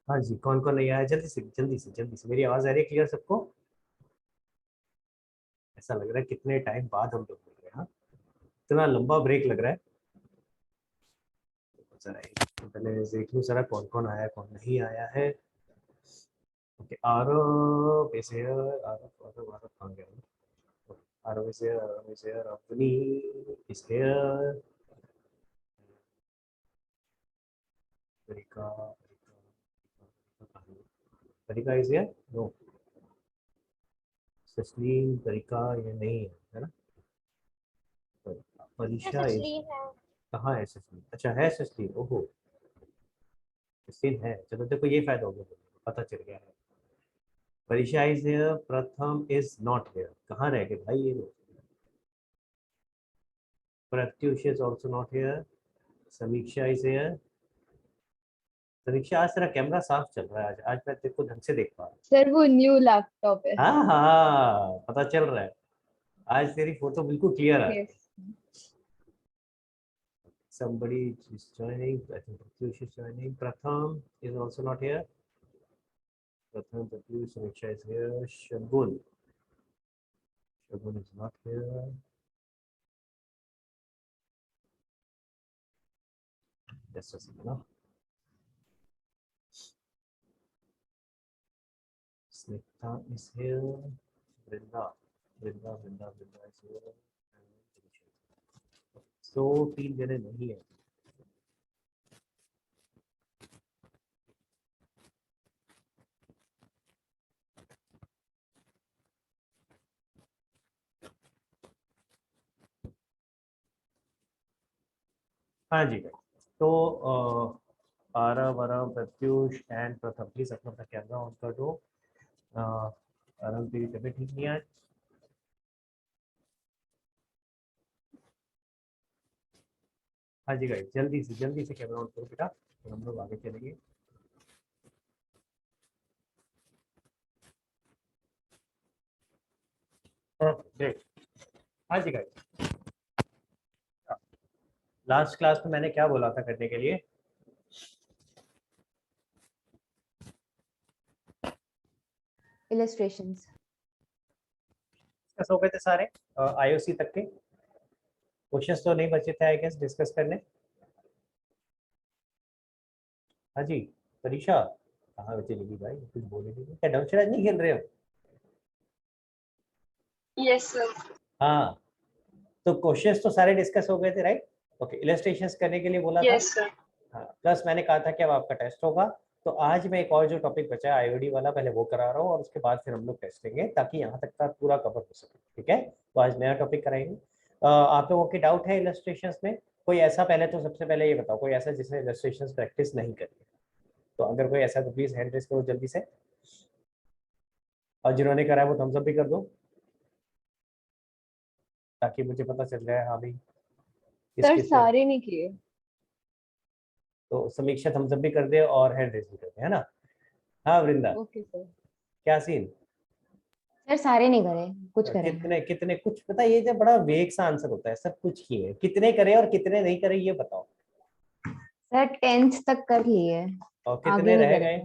हाँ जी, कौन कौन नहीं आया, जल्दी से जल्दी से जल्दी से। मेरी आवाज आ रही है क्लियर सबको? ऐसा लग रहा है कितने टाइम बाद हम लोग मिल रहे हैं। हाँ, इतना लंबा ब्रेक लग रहा है। जरा तो पहले देख लूँ जरा कौन कौन आया कौन नहीं आया है। Okay, Aarav is here. Aarav Aarav Aarav कहाँ गया? Aarav is here, Aarav is here, Avni is here. तरीका तरीका इज हियर। नो, तस्लीम तरीका ये नहीं है, है ना? ऐसा परीक्षा इज, श्री है। कहाँ है तस्लीम? अच्छा है तस्लीम, ओहो तस्लीम है। चलो देखो ये फायदा हो गया, पता चल गया है। परीक्षा इज हियर, प्रथम इज नॉट हियर। कहाँ रह गए भाई ये लोग? Pratyush is also not here. समीक्षा इज हियर। समीक्षा आज तेरा कैमरा साफ चल रहा है, आज आज मैं तेरे को ढंग से देख पा रहा सर वो न्यू लैपटॉप है। हूँ। हाँ हाँ, पता चल रहा है। आज तेरी फोटो बिल्कुल क्लियर आ रही है। Yes. Somebody is joining. I think Pratyush is joining. Pratham is also not here. Pratham, Pratyush, Samiksha is here. Shagun. Shagun is not here. Just a second. No? Snigdha is here. Vrinda. Vrinda is here. So, 3 जने नहीं है। हाँ जी भाई, तो Aarav Aarav Pratyush and प्रथम please अपना अपना camera on कर दो। आरव तेरी तबीयत ठीक नहीं है? हाँ जी गाइस, जल्दी से कैमरा ऑन करो बेटा, तो हम लोग आगे चलेंगे। ग्रेट। हाँ जी गाइस, लास्ट क्लास में मैंने क्या बोला था करने के लिए? इलस्ट्रेशंस। डिस्कस हो गए थे सारे आईओसी तक के क्वेश्चंस, तो नहीं बचे थे आई गेस डिस्कस करने। हाँ जी, परीक्षा कहाँ बची लगी भाई, कुछ बोले नहीं, क्या डमशराज नहीं खेल रहे हो? Yes sir. हाँ, तो क्वेश्चंस तो सारे डिस्कस हो गए थे राइट? ओके, इलस्ट्रेशंस करने के लिए बोला था। Yes sir. हाँ, प्लस मैंने कहा था कि अब आपका टेस्ट होगा, तो आज मैं एक और जो टॉपिक बचा है आईओडी वाला पहले वो करा रहा हूँ, और उसके बाद फिर हम लोग टेस्ट लेंगे ताकि यहाँ तक का पूरा कवर हो सके। ठीक है, तो आज नया टॉपिक कराएंगे। आप लोगों के डाउट है इलस्ट्रेशंस में? कोई ऐसा, पहले तो सबसे पहले ये बताओ कोई ऐसा जिसने इलस्ट्रेशंस प्रैक्टिस नहीं करी है? तो अगर कोई ऐसा तो प्लीज हैंड रेस करो जल्दी से, और जिन्होंने करा है वो थम्स अप भी कर दो ताकि मुझे पता चल जाए हाँ भाई किस सर किस ने। सारे नहीं किए। तो समीक्षा थम्स अप भी कर दे और हैंड रेस भी कर दे, है ना? हाँ वृंदा, ओके सर। क्या सीन? सर सारे नहीं करे, कुछ करे हैं। कितने कितने कुछ पता, ये जो बड़ा वेग सा आंसर होता है, सब कुछ किए, कितने करे और कितने नहीं करे ये बताओ। सर 10th तक कर लिए, और आगे कितने नहीं रह करे गए? थे।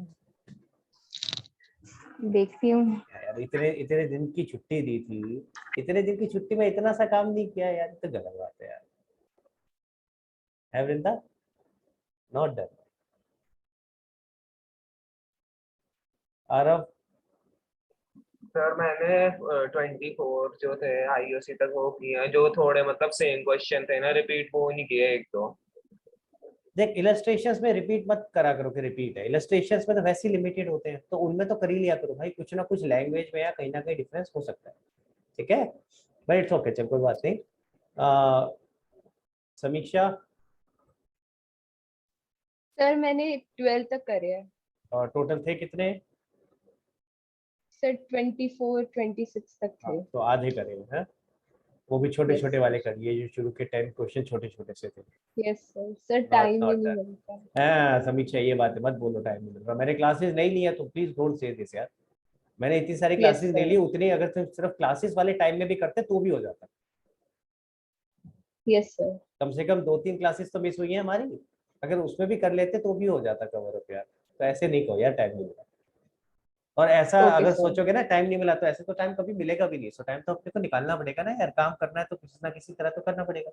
देखती हूँ। यार इतने इतने दिन की छुट्टी दी थी, इतने दिन की छुट्टी में इतना सा काम नहीं किया यार, तो गलत बात है यार। है Vrinda? Not done. Aarav? Sir मैंने 24 जो थे आईओसी तक वो किए हैं, जो थोड़े मतलब सेम क्वेश्चन थे ना रिपीट, वो नहीं किए एक दो। देख, इलस्ट्रेशंस में रिपीट मत करा करो कि रिपीट है, इलस्ट्रेशंस में तो वैसे ही लिमिटेड होते हैं, तो उनमें तो कर ही लिया करो भाई, कुछ ना कुछ लैंग्वेज में या कहीं ना कहीं डिफरेंस हो सकता है। ठीक है, बट इट्स ओके, चल कोई बात नहीं। समीक्षा? सर मैंने 12 तक करे हैं। और टोटल थे कितने? सर 24 26 तक हाँ, थे। तो आधे करे हैं, वो भी छोटे यस छोटे सर। वाले कर, ये जो शुरू के 10 क्वेश्चन छोटे छोटे से थे। Yes sir, sir not time he not नहीं दैट। मिलता। हाँ समीक्षा, ये बात है, मत बोलो टाइम नहीं मिल रहा, मैंने क्लासेस नहीं लिया तो प्लीज डोंट से दिस यार। मैंने इतनी सारी यस क्लासेस ले ली, सर। उतनी अगर तुम सिर्फ क्लासेस वाले टाइम में भी करते तो भी हो जाता। Yes sir. कम से कम 2-3 क्लासेस तो मिस हुई है हमारी, अगर उसमें भी कर लेते तो भी हो जाता कवर अप यार। तो ऐसे नहीं कहो यार टाइम नहीं मिला। और ऐसा Okay, अगर sir. सोचोगे ना टाइम नहीं मिला, तो ऐसे तो टाइम कभी मिलेगा भी नहीं। सो टाइम तो अपने को निकालना पड़ेगा ना यार, काम करना है तो किसी ना किसी तरह तो करना पड़ेगा।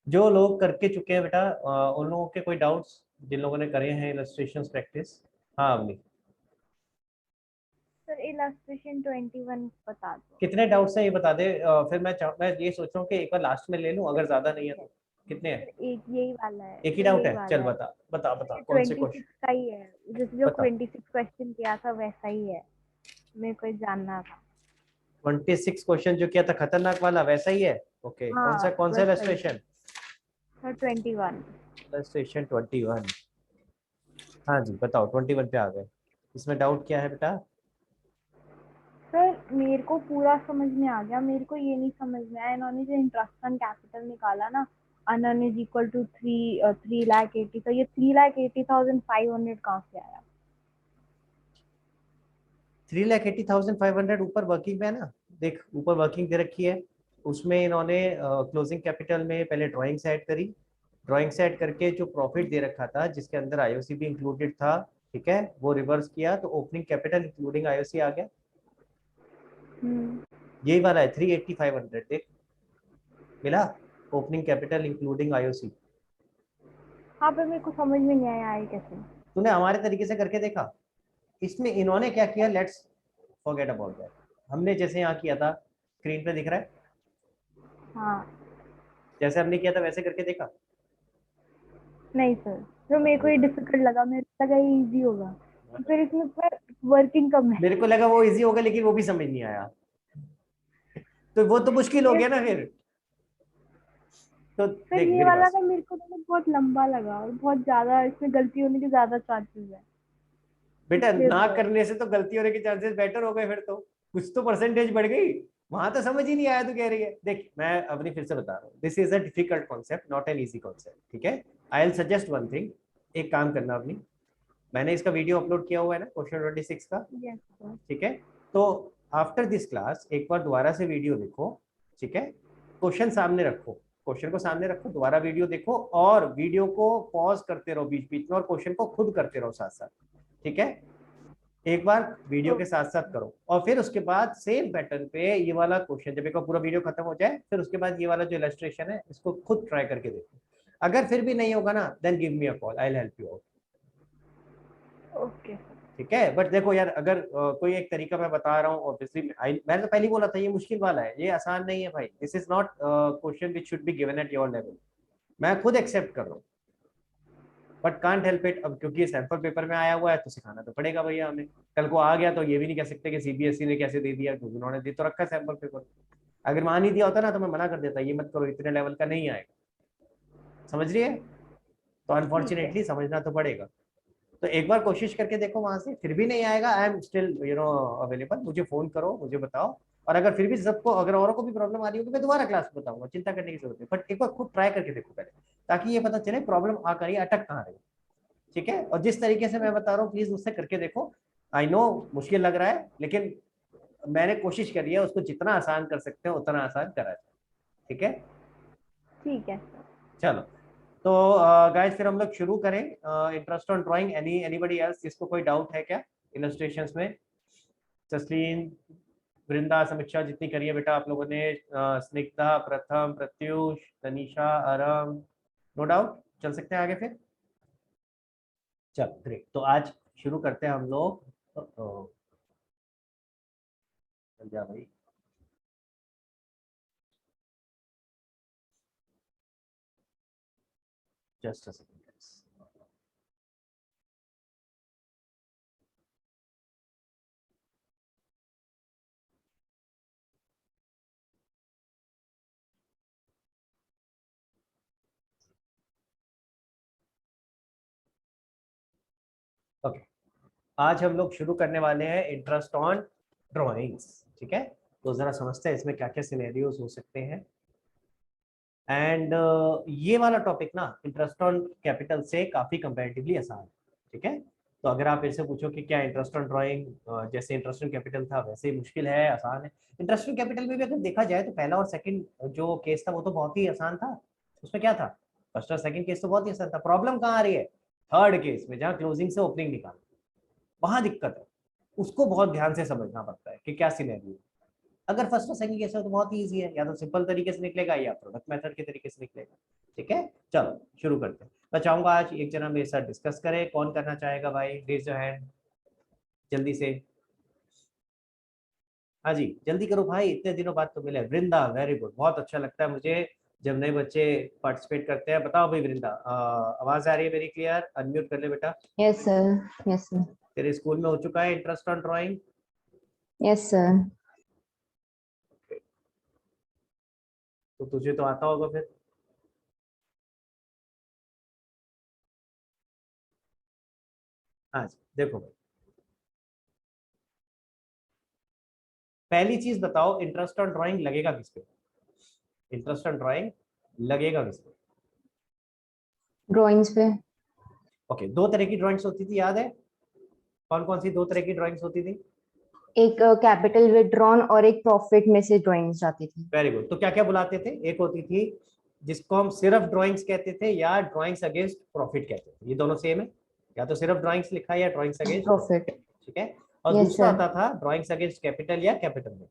जो लोग करके चुके हैं बेटा, उन लोगों के कोई डाउट्स, जिन लोगों ने करे हैं इलस्ट्रेशन प्रैक्टिस? हाँ अवनी, सर इलस्ट्रेशन 21 बता दो। कितने डाउट्स हैं ये बता दे। फिर मैं ये सोच रहा हूँ कि एक बार लास्ट में ले लूँ, अगर ज्यादा नहीं है तो। कितने हैं? सर एक यही वाला है, एक ही सर डाउट यही है? चल वाला है। बता बता बता, ये कौन से 26 क्वेश्चन का ही है, जैसे जो बता। 26 क्वेश्चन किया था वैसा ही है, मेरे को जानना था। 26 क्वेश्चन जो किया था खतरनाक वाला, वैसा ही है? ओके, हाँ कौन सा वैसा ही है। इलस्ट्रेशन? सर 21। इलस्ट्रेशन 21। हाँ जी बताओ, 21 पे आ गए। इसमें डाउट क्या है बेटा? सर मेरे को पूरा समझ में आ गया, मेरे को ये नहीं समझ में आया इन्होंने जो इंटरेस्ट ऑन कैपिटल निकाला ना, अनन इज इक्वल टू 3,80,000, तो ये 3,80,500 कहाँ से आया? 3,80,500 ऊपर वर्किंग में है ना, देख ऊपर वर्किंग दे रखी है। उसमें इन्होंने क्लोजिंग कैपिटल में पहले ड्राइंग सेट करी, ड्राइंग सेट करके जो प्रॉफिट दे रखा था जिसके अंदर आईओसी भी इंक्लूडेड था, ठीक है, वो रिवर्स किया तो ओपनिंग कैपिटल इंक्लूडिंग आईओसी आ गया। यही वाला है 3,80,500, देख मिला, ओपनिंग कैपिटल इंक्लूडिंग आईओसी। हाँ पर मेरे को समझ में नहीं आया है कैसे। तूने हमारे तरीके से करके देखा? इसमें इन्होंने क्या किया, लेट्स फॉरगेट अबाउट दैट। हमने जैसे यहाँ किया था, स्क्रीन पे दिख रहा है, हाँ जैसे हमने किया था वैसे करके देखा। नहीं सर, तो मेरे को ये डिफिकल्ट लगा, मेरे को लगा ये इजी होगा, फिर इसमें वर्किंग कम है। मेरे को लगा वो इजी होगा, लेकिन वो भी समझ नहीं आया, तो वो तो मुश्किल हो गया ना फिर। तो फिर देख ये मेरी वाला बात, का मेरे को तो बहुत लंबा लगा और बहुत ज्यादा इसमें गलती होने के ज्यादा चांसेस है, बेटा इसलिए ना सर। करने से तो गलती होने के चांसेस बेटर हो गए, फिर तो कुछ तो परसेंटेज बढ़ गई। वहां तो समझ ही नहीं आया, तू कह रही है। देख मैं अपनी फिर से बता रहा हूँ, this is a difficult concept, not an easy concept, ठीक है। I will suggest one thing, एक काम करना अपनी, मैंने इसका वीडियो अपलोड किया हुआ है ना क्वेश्चन 26 का, यस सर। ठीक है। तो आफ्टर दिस क्लास एक बार दोबारा से वीडियो देखो, ठीक है, क्वेश्चन सामने रखो, क्वेश्चन को सामने रखो, दोबारा वीडियो देखो और वीडियो को पॉज करते रहो बीच बीच में और क्वेश्चन को खुद करते रहो साथ साथ, ठीक है। एक बार वीडियो के साथ साथ करो और फिर उसके बाद सेम पैटर्न पे ये वाला क्वेश्चन, जब एक बार पूरा वीडियो खत्म हो जाए फिर उसके बाद ये वाला जो इलस्ट्रेशन है इसको खुद ट्राई करके देखो। अगर फिर भी नहीं होगा ना, then give me a call, I will help you out, okay sir. ठीक है। बट देखो यार, अगर कोई एक तरीका मैं बता रहा हूँ, ऑब्वियसली मैंने तो पहले ही बोला था ये मुश्किल वाला है, ये आसान नहीं है भाई, this is not question which should be given at your level, मैं खुद एक्सेप्ट कर रहा हूँ, बट कांट हेल्प इट। अब क्योंकि सैंपल पेपर में आया हुआ है तो सिखाना तो पड़ेगा भैया हमें, कल को आ गया तो ये भी नहीं कह सकते कि सीबीएसई ने कैसे दे दिया, क्योंकि उन्होंने दे तो रखा है सैंपल पेपर। अगर मान ही दिया होता ना तो मैं मना कर देता, ये मत करो, इतने लेवल का नहीं आएगा, समझ रही है। तो ठीक है। अनफॉर्चुनेटली समझना तो पड़ेगा। तो एक बार कोशिश करके देखो, वहां से फिर भी नहीं आएगा, आई एम स्टिल अवेलेबल, मुझे फोन करो, मुझे बताओ। और अगर फिर भी सबको, अगर औरों को भी प्रॉब्लम आ रही होगी, मैं दोबारा क्लास में बताऊंगा, चिंता करने की जरूरत नहीं, बट एक बार खुद ट्राई करके देखो पहले, ताकि ये पता चले प्रॉब्लम आ कर अटक कहाँ रही, ठीक है। और जिस तरीके से मैं बता रहा हूँ प्लीज उससे करके देखो। आई नो मुश्किल लग रहा है, लेकिन मैंने कोशिश करी है उसको जितना आसान कर सकते हैं उतना आसान करा जाए, ठीक है। ठीक है सर। चलो, तो गाइस फिर हम लोग शुरू करें। Interest on drawing, anybody else, जिसको कोई डाउट है क्या इलस्ट्रेशंस में? तस्लीन, वृंदा, समीक्षा, जितनी करी है बेटा आप लोगों ने, स्निग्धा, प्रथम, प्रत्युष, तनीषा, आराम, नो डाउट, चल सकते हैं आगे फिर। चल ग्रेट, तो आज शुरू करते हैं हम लोग। चल जा भाई, जस्ट अ सेकंड। ओके, आज हम लोग शुरू करने वाले हैं इंटरेस्ट ऑन ड्राइंग्स, ठीक है। तो जरा समझते हैं इसमें क्या क्या सिनेरियोज हो सकते हैं। एंड ये वाला टॉपिक ना इंटरेस्ट ऑन कैपिटल से काफी कंपैरेटिवली आसान है, ठीक है। तो अगर आप इससे पूछो कि क्या इंटरेस्ट ऑन ड्राइंग जैसे इंटरेस्ट ऑन कैपिटल था वैसे ही मुश्किल है, आसान है? इंटरेस्ट ऑन कैपिटल में भी अगर देखा जाए तो पहला और सेकंड जो केस था वो तो बहुत ही आसान था, उसमें क्या था, फर्स्ट और सेकंड केस तो बहुत ही आसान था। प्रॉब्लम कहाँ आ रही है, थर्ड केस में जहाँ क्लोजिंग से ओपनिंग निकालना, वहां दिक्कत है, उसको बहुत ध्यान से समझना पड़ता है कि क्या सिनेरियो। अगर फर्स्ट और सेकंड केस है तो बहुत इजी है, या तो सिंपल तरीके से निकलेगा या प्रोडक्ट मेथड के तरीके से निकलेगा। ठीक है, चलो शुरू करते हैं। मैं चाहूंगा आज एक जना मेरे साथ डिस्कस करे, कौन करना चाहेगा भाई, रेज योर हैंड जल्दी से। हाँ जी जल्दी करो भाई, इतने दिनों बाद तो मिले। वृंदा, वेरी गुड, बहुत अच्छा लगता है मुझे जब नए बच्चे पार्टिसिपेट करते हैं। बताओ भाई वृंदा, आवाज आ रही है मेरी क्लियर? अनम्यूट कर ले बेटा। यस सर, यस सर, तेरे स्कूल में हो चुका है interest on drawing? Yes sir. तो तुझे तो आता होगा फिर। हाँ जी देखो भाई, पहली चीज बताओ, इंटरेस्ट ऑन ड्राइंग लगेगा किस पे? इंटरेस्ट ऑन ड्राइंग लगेगा किस पे? ड्राइंग्स पे। ओके, दो तरह की ड्राइंग्स होती थी, याद है? कौन कौन सी दो तरह की ड्राइंग्स होती थी? एक कैपिटल विड्रॉन और एक प्रॉफिट में से ड्राइंग्स जाती थी। Very good. तो क्या क्या बुलाते थे? एक होती थी जिसको हम सिर्फ ड्राइंग्स कहते थे, या ड्राइंग्स अगेंस्ट प्रॉफिट कहते थे। ये दोनों सेम है, या तो सिर्फ ड्राइंग्स लिखा है या ड्राइंग्स अगेंस्ट प्रॉफिट। प्रॉफिट। ठीक है, और यस दूसरा सर। आता था ड्राइंग्स अगेंस्ट कैपिटल या कैपिटल में।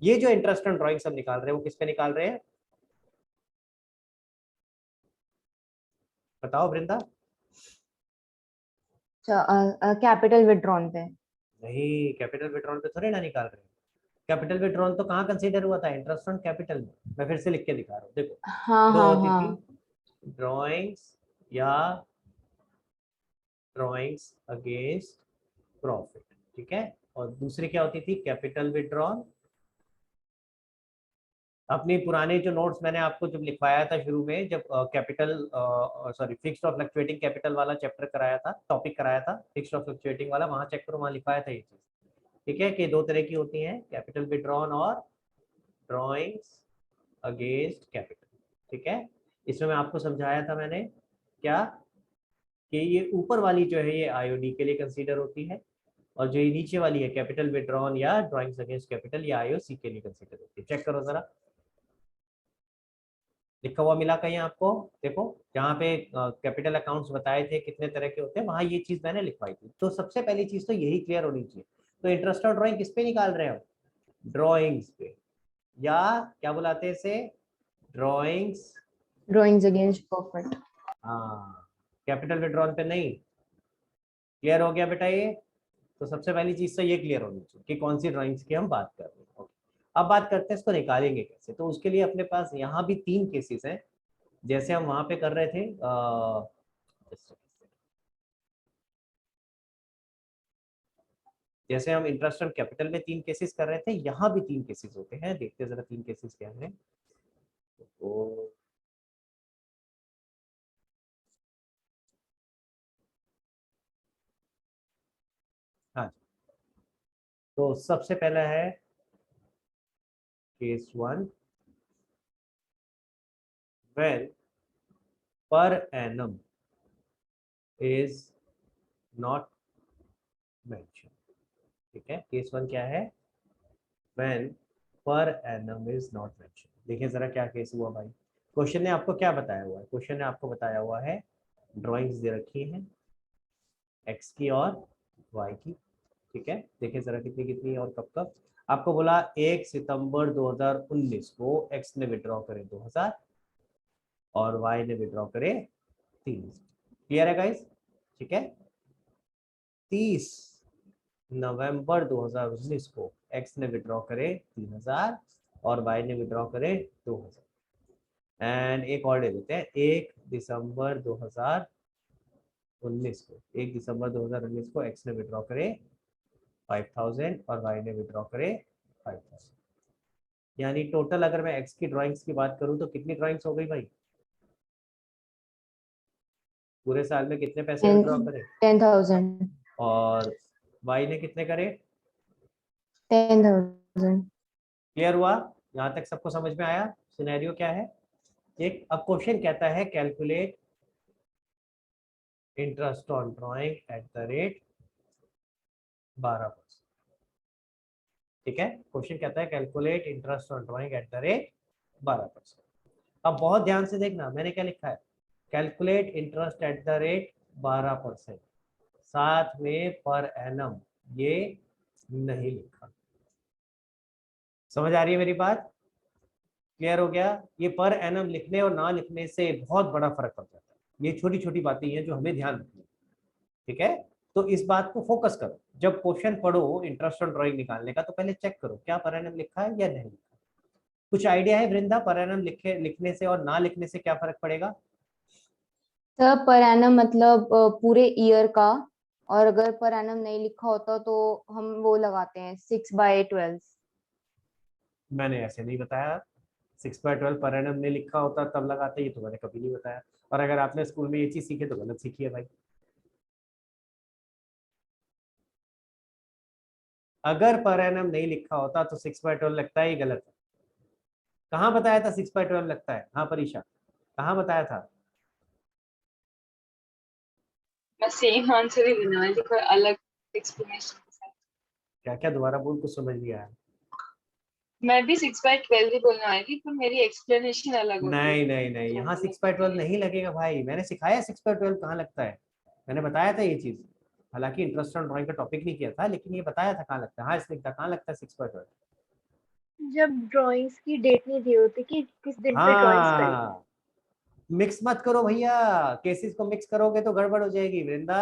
ये जो इंटरेस्ट ऑन ड्राइंग्स हम निकाल रहे हैं वो किस पे निकाल रहे हैं, बताओ वृंदा? कैपिटल विड्रॉन पे। नहीं, कैपिटल विड्रॉन पे थोड़े ना निकाल रहे हैं। कैपिटल विड्रॉन तो कहाँ कंसीडर हुआ था? इंटरेस्ट ऑन कैपिटल में। मैं फिर से लिख के दिखा रहा हूँ, देखो हाँ दो हाँ होती थी, हाँ। ड्राइंग्स या ड्राइंग्स अगेंस्ट प्रॉफिट। ठीक है, और दूसरी क्या होती थी? Capital withdrawn. अपनी पुराने जो नोट्स मैंने आपको जब लिखवाया था शुरू में, जब कैपिटल सॉरी फिक्स्ड और फ्लक्चुएटिंग कैपिटल वाला चैप्टर कराया था, टॉपिक कराया था फिक्स्ड और फ्लक्चुएटिंग वाला, वहां चेक करो, वहां लिखवाया था ये चीज। ठीक है, कि दो तरह की होती हैं, कैपिटल विड्रॉन और ड्राइंग्स अगेंस्ट कैपिटल। ठीक है, इसमें मैं आपको समझाया था मैंने क्या, कि ये ऊपर वाली जो है ये आईओडी के लिए कंसीडर होती है, और जो ये नीचे वाली है कैपिटल विड्रॉन या ड्राइंग्स अगेंस्ट कैपिटल, ये आईओसी के लिए कंसीडर होती है। चेक करो जरा, लिखा हुआ मिला कहीं आपको? देखो जहाँ पे कैपिटल अकाउंट्स बताए थे कितने तरह के होते हैं, वहां ये चीज मैंने लिखवाई थी। तो सबसे पहली चीज तो यही क्लियर होनी चाहिए। तो इंटरेस्ट ऑफ ड्राइंग किस पे निकाल रहे हो? ड्राइंग्स पे, या क्या बुलाते हैं इसे? ड्राइंग्स। Drawings against profit. हाँ, कैपिटल विड्रॉन पे नहीं। क्लियर हो गया बेटा ये? तो सबसे पहली चीज तो ये क्लियर होनी चाहिए कि कौन सी ड्राइंग्स की हम बात कर रहे हैं। ओके, अब बात करते हैं इसको निकालेंगे कैसे। तो उसके लिए अपने पास यहाँ भी तीन केसेस हैं, जैसे हम वहां पे कर रहे थे। जैसे हम इंटरेस्ट ऑन कैपिटल में तीन केसेस कर रहे थे, यहाँ भी तीन केसेस होते हैं। देखते हैं जरा तीन केसेस क्या हैं। तो हाँ, तो सबसे पहला है case one, when per annum is not mentioned। ठीक है, केस वन क्या है? when per annum is not mentioned। देखिए जरा क्या केस हुआ भाई। क्वेश्चन ने आपको क्या बताया हुआ है? क्वेश्चन ने आपको बताया हुआ है ड्राइंग्स दे रखी हैं एक्स की और वाई की। ठीक है, देखिए जरा कितनी कितनी और कब कब। आपको बोला 1 सितंबर 2019 को एक्स ने विड्रॉ करे 2000 और वाई ने विड्रॉ करे 30। क्लियर है गाइस? ठीक है, 30 नवंबर 2019 को एक्स ने विड्रॉ करे 3000 और वाई ने विड्रॉ करे 2000। एंड एक और दे देते हैं, 1 दिसंबर 2019 को, 1 दिसंबर 2019 को एक्स ने विड्रॉ करे 5000 और वाई ने विड्रॉ करे 5000। यानी टोटल अगर मैं एक्स की ड्राइंग्स की बात करूं तो कितनी ड्राइंग्स हो गई भाई? पूरे साल में कितने पैसे विड्रॉ करे? 10,000। और वाई ने कितने करे? 10,000। क्लियर हुआ? यहाँ तक सबको समझ में आया सिनेरियो क्या है? एक अब क्वेश्चन कहता है calculate interest on drawing at the rate 12%। ठीक है, क्वेश्चन कहता है calculate interest on drawing at the rate 12%। अब बहुत ध्यान से देखना मैंने क्या लिखा है, calculate interest at the rate 12%, साथ में पर एनम ये नहीं लिखा। समझ आ रही है मेरी बात? क्लियर हो गया? ये पर एनम लिखने और ना लिखने से बहुत बड़ा फर्क पड़ जाता है। ये छोटी छोटी बातें हैं जो हमें ध्यान रखनी है, ठीक है? तो इस बात को फोकस करो, जब क्वेश्चन पढ़ो इंटरेस्ट ऑन ड्राइंग निकालने का तो पहले चेक करो क्या पर एनम लिखा है या नहीं लिखा। कुछ आइडिया है वृंदा, पर एनम लिखने से और ना लिखने से क्या फर्क पड़ेगा? सर पर एनम मतलब पूरे ईयर का, और अगर पर एनम नहीं लिखा होता तो हम वो लगाते हैं 6/12। मैंने ऐसे नहीं बताया। 6/12 पर एनम नहीं लिखा होता तब लगाते, ये तो मैंने कभी नहीं बताया। और अगर आपने स्कूल में ये चीज सीखी तो गलत सीखी है भाई। अगर पर एनम नहीं लिखा होता तो 6/12 लगता है, ये गलत है। कहाँ बताया था 6/12 लगता है? हाँ परीक्षा, कहाँ बताया था? मैं सेम आंसर ही देने वाली थी, कोई अलग एक्सप्लेनेशन के साथ। क्या क्या दोबारा बोल, कुछ समझ नहीं आया। मैं भी 6/12 ही बोलने वाली थी, पर मेरी एक्सप्लेनेशन अलग होती नहीं नहीं नहीं, यहाँ 6/12 नहीं लगेगा भाई। मैंने सिखाया 6/12 कहाँ लगता है, मैंने बताया था ये चीज। हालांकि इंटरेस्ट ऑन ड्राइंग का टॉपिक नहीं किया था, लेकिन ये बताया था कहाँ लगता है। हाँ इसलिए कहाँ लगता है 6/12। जब ड्राइंग्स की डेट नहीं दी होती कि किस दिन पे ड्राइंग्स करेंगे। हाँ, मिक्स मत करो भैया, केसेस को मिक्स करोगे तो गड़बड़ हो जाएगी वृंदा।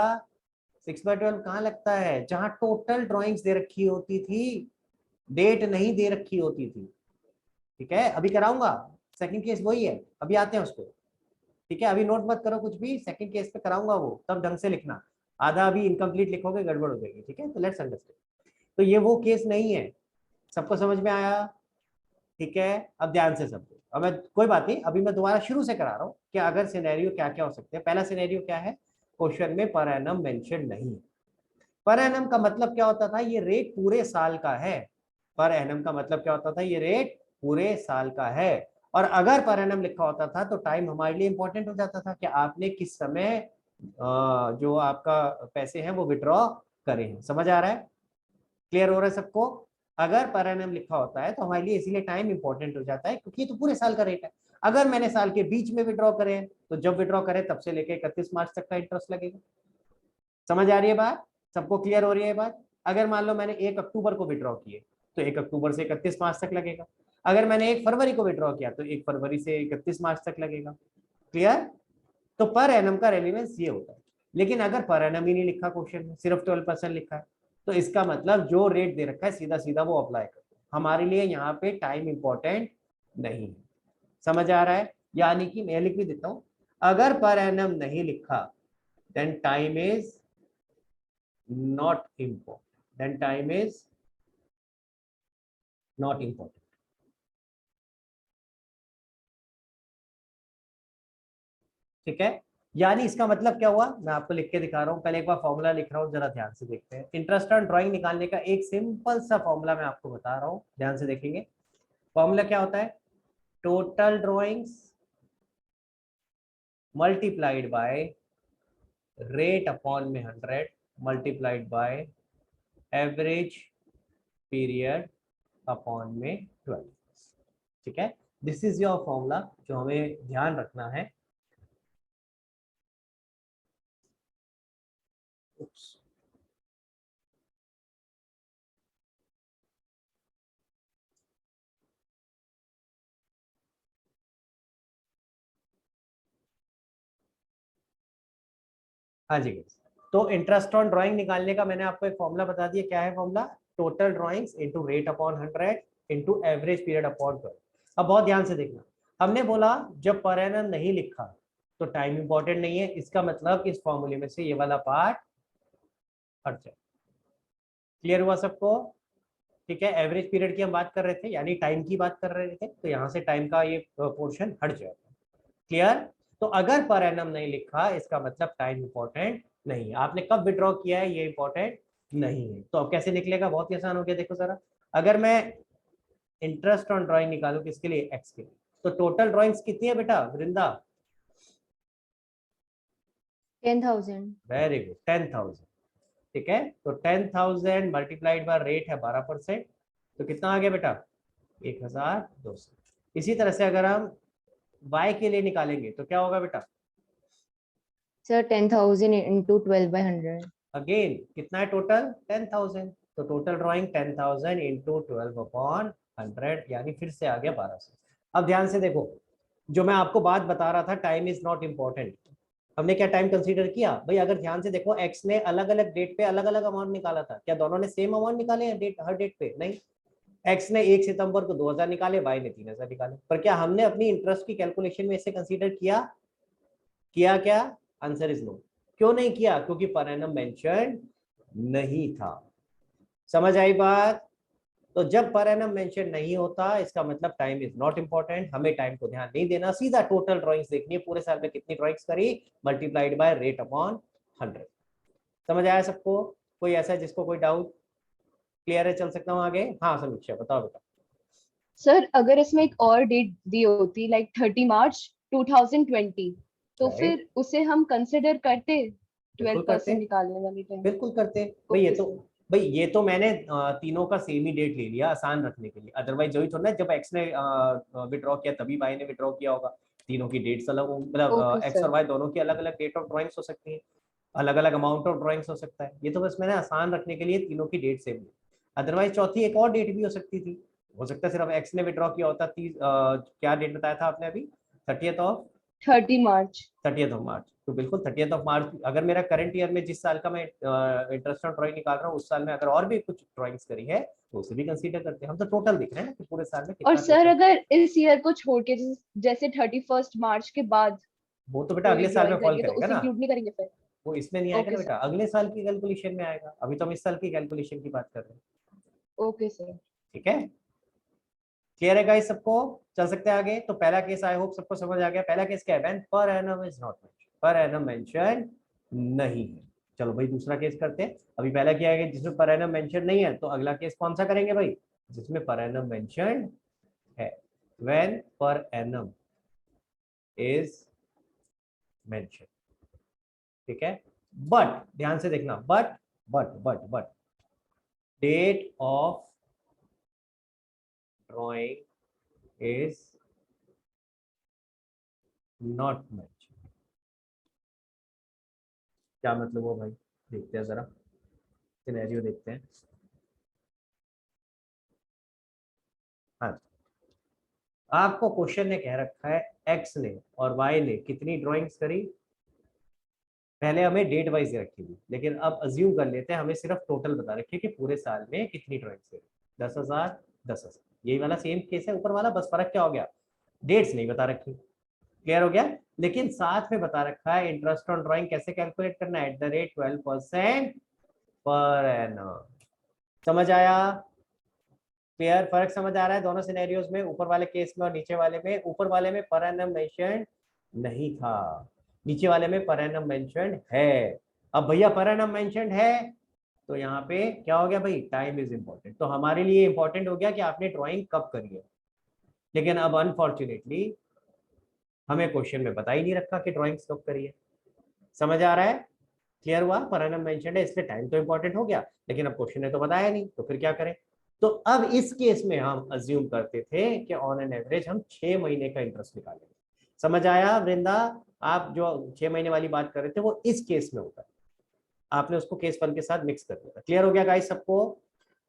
6/12 कहाँ लगता है? जहाँ टोटल ड्राइंग्स दे रखी होती थी, डेट नहीं दे रखी होती थी। ठीक है, अभी कराऊंगा। सेकंड केस वही है, अभी आते हैं उसको। ठीक है, अभी नोट मत करो कुछ भी, सेकंड केस पे कराऊंगा वो, तब ढंग से लिखना। आधा अभी इनकम्प्लीट लिखोगे गड़बड़ हो जाएगी। ठीक है, तो लेट्स अंडरस्टैंड। तो ये वो केस नहीं है। सबको समझ में आया? ठीक है, अब ध्यान से समझो। अब मैं कोई बात नहीं, अभी मैं दोबारा शुरू से करा रहा हूँ कि अगर सिनेरियो क्या क्या हो सकते हैं। पहला सिनेरियो क्या है? क्वेश्चन में पर एनम मेंशन नहीं। पर एनम का मतलब क्या होता था? ये रेट पूरे साल का है। पर एनम का मतलब क्या होता था? ये रेट पूरे साल का है। और अगर पर एनम लिखा होता था तो टाइम हमारे लिए इंपॉर्टेंट हो जाता था कि आपने किस समय जो आपका पैसे हैं वो विड्रॉ करे हैं। समझ आ रहा है? क्लियर हो रहा है सबको? अगर पर एनम लिखा होता है तो हमारे लिए इसीलिए टाइम इंपॉर्टेंट हो जाता है, क्योंकि ये तो पूरे साल का रेट है। अगर मैंने साल के बीच में विड्रॉ करे तो जब विड्रॉ करे तब से लेकर 31 मार्च तक का इंटरेस्ट लगेगा। समझ आ रही है बात? सबको क्लियर हो रही है बात? अगर मान लो मैंने 1 अक्टूबर को विड्रॉ किए तो 1 अक्टूबर से 31 मार्च तक लगेगा। अगर मैंने 1 फरवरी को विड्रॉ किया तो 1 फरवरी से 31 मार्च तक लगेगा। क्लियर? तो पर एनम का रेलिवेंस ये होता है। लेकिन अगर पर एनम ही नहीं लिखा क्वेश्चन में, सिर्फ 12% लिखा है, तो इसका मतलब जो रेट दे रखा है सीधा सीधा वो अप्लाई करते हैं। हमारे लिए यहाँ पे टाइम इंपॉर्टेंट नहीं है। समझ आ रहा है? यानी कि मैं लिख भी देता हूँ, अगर पर एनम नहीं लिखा then time is not important, then time is not important. ठीक है, यानी इसका मतलब क्या हुआ? मैं आपको लिख के दिखा रहा हूं। पहले एक बार फॉर्मूला लिख रहा हूं, जरा ध्यान से देखते हैं। इंटरेस्ट ऑन ड्राइंग निकालने का एक सिंपल सा फॉर्मूला मैं आपको बता रहा हूं, ध्यान से देखेंगे। फॉर्मूला क्या होता है? Total drawings multiplied by rate upon में 100 multiplied by average period upon में 12। ठीक है, दिस इज योर फॉर्मूला जो हमें ध्यान रखना है। Oops. हाँ जी, तो इंटरेस्ट ऑन ड्राइंग निकालने का मैंने आपको एक फॉर्मूला बता दिया। क्या है formula? Total drawings into rate upon 100 into average period upon 12। अब बहुत ध्यान से देखना, हमने बोला जब पर एनम नहीं लिखा तो टाइम इंपॉर्टेंट नहीं है। इसका मतलब इस फॉर्मूले में से ये वाला पार्ट हट जाए। क्लियर हुआ सबको? ठीक है, एवरेज पीरियड की हम बात कर रहे थे, यानी टाइम की बात कर रहे थे, तो यहाँ से टाइम का ये पोर्शन हट जाएगा। क्लियर? तो अगर पर एनम नहीं लिखा इसका मतलब टाइम इंपॉर्टेंट नहीं है। आपने कब विड्रॉ किया है ये इंपॉर्टेंट नहीं है। तो अब कैसे निकलेगा? बहुत ही आसान हो गया। देखो जरा, अगर मैं इंटरेस्ट ऑन ड्राइंग निकालू किसके लिए? एक्स के लिए, तो टोटल ड्राइंग्स कितनी है बेटा वृंदा? 10,000। Very good, 10,000। ठीक है, तो 10,000 मल्टीप्लाइड बाय रेट है 12%, तो कितना आ गया बेटा? 1,200। इसी तरह से अगर हम y के लिए निकालेंगे तो क्या होगा बेटा? Sir 10,000 into 12/100. अगेन कितना है टोटल 10,000, तो टोटल ड्राइंग 10,000 इंटू 12/100 यानी फिर से आ गया 1200। अब ध्यान से देखो, जो मैं आपको बात बता रहा था टाइम इज नॉट इम्पोर्टेंट, हमने क्या टाइम कंसीडर किया भाई? अगर ध्यान से देखो एक्स ने अलग अलग डेट पे अलग अलग अमाउंट निकाला था, क्या दोनों ने सेम अमाउंट निकाले हैं डेट हर डेट पे? नहीं, एक्स ने 1 सितंबर को 2,000 निकाले, वाई ने 3,000 निकाले। पर क्या हमने अपनी इंटरेस्ट की कैलकुलेशन में इसे कंसीडर किया क्या? Answer is no. क्यों नहीं किया? क्योंकि पर एनम मेंशन नहीं था। समझ आई बात? तो जब पर एनम मेंशन नहीं होता इसका मतलब टाइम इज नॉट इंपॉर्टेंट, हमें टाइम को ध्यान नहीं देना, सीधा टोटल ड्राइंग्स देखनी है, पूरे साल में कितनी ड्राइंग्स करी मल्टीप्लाइड बाय रेट अपॉन 100। समझ आया सबको? कोई ऐसा है जिसको कोई डाउट? क्लियर है, चल सकता हूँ आगे? हाँ समीक्षा बताओ बेटा। सर अगर इसमें एक और डेट दी होती लाइक 30 मार्च 2020 तो Right. फिर उसे हम कंसिडर करते बिल्कुल 12% करते, निकालने वाली टाइम? बिल्कुल करते भाई। Okay, भाई ये तो मैंने तीनों का सेम ही डेट ले लिया आसान रखने के लिए, अदरवाइज वही थोड़ा ना जब एक्स ने विड्रॉ किया तभी वाई ने विड्रॉ किया होगा, तीनों की डेट्स अलग होंगी, मतलब Okay, एक्स sir. और वाई दोनों की अलग अलग डेट ऑफ ड्राइंग्स हो सकती है, अलग अलग अमाउंट ऑफ ड्राइंग्स हो सकता है। ये तो बस मैंने आसान रखने के लिए तीनों की डेट सेम ली, अदरवाइज चौथी एक और डेट भी हो सकती थी, हो सकता है सिर्फ एक्स ने विड्रॉ किया होता। क्या डेट बताया था आपने अभी? 30 मार्च। 30th ऑफ मार्च, तो बिल्कुल 30th ऑफ मार्च। अगर मेरा करंट ईयर में जिस साल का मैं इंटरेस्ट ऑन ड्राइंग निकाल रहा हूँ उस साल में अगर और भी कुछ ड्राइंग्स करी है तो उसे भी कंसीडर करते हैं। हम तो टोटल देख रहे हैं कि पूरे साल में और कितना सर total। अगर इस ईयर को छोड़ के जैसे 31 मार्च के बाद वो तो बेटा कोई अगले साल में ड्राइंग फॉल करेंगे तो करेगा उसे ना, इंक्लूड नहीं करेंगे फिर? वो इसमें नहीं आएगा ना Okay, बेटा, अगले साल की कैलकुलेशन में आएगा, अभी तो हम इस साल की कैलकुलेशन की बात कर रहे हैं। Okay sir. ठीक है, क्लियर है गाइस सबको? चल सकते हैं आगे। तो पहला केस आई होप सबको समझ आ गया। पहला केस क्या है? When per annum is not mention, पर एनम मेंशन नहीं है। चलो भाई दूसरा केस करते हैं। अभी पहला क्या है जिसमें पर एनम मेंशन नहीं है, तो अगला केस कौन सा करेंगे भाई? जिसमें पर एनम मेंशन है। When per annum is mention, ठीक है, बट ध्यान से देखना, but date of drawing is not mentioned। क्या मतलब हो भाई? देखते हैं जरा, सिनेरियो देखते हैं। हाँ, आपको क्वेश्चन ने कह रखा है एक्स ने और वाई ने कितनी ड्राइंग्स करी, पहले हमें डेट वाइज रखी थी, लेकिन अब अज्यूम कर लेते हैं हमें सिर्फ टोटल बता रखी है कि पूरे साल में कितनी ड्राइंग्स करी। 10,000 10,000, यही वाला सेम केस है ऊपर वाला, बस फर्क क्या हो गया? डेट्स नहीं बता रखी। क्लियर हो गया? लेकिन साथ में बता रखा है इंटरेस्ट ऑन ड्राइंग कैसे कैलकुलेट करना है, @12% पर एनम। समझ आया? क्लियर? फर्क समझ आ रहा है दोनों सिनेरियोज में, ऊपर वाले केस में और नीचे वाले में? ऊपर वाले में पर एनम मेंशन नहीं था, नीचे वाले में पर एनम मेंशन है। अब भैया पर एनम मेंशन है तो यहाँ पे क्या हो गया भाई? Time is important. तो हमारे लिए इंपॉर्टेंट हो गया कि आपने ड्रॉइंग कब करी है, लेकिन अब अनफॉर्चुनेटली हमें क्वेश्चन में बता ही नहीं रखा कि ड्राइंग्स कब करी है। समझ आ रहा है? क्लियर हुआ? पर एनम मेंशन है इसलिए टाइम तो इंपॉर्टेंट हो गया, लेकिन अब क्वेश्चन ने तो बताया नहीं, तो फिर क्या करें? तो अब इस केस में हम अज्यूम करते थे कि ऑन एन एवरेज हम 6 महीने का इंटरेस्ट निकालेंगे। समझ आया वृंदा? आप जो 6 महीने वाली बात कर रहे थे वो इस केस में होता है, आपने उसको केस 1 के साथ मिक्स कर दिया। क्लियर हो गया गाइस सबको?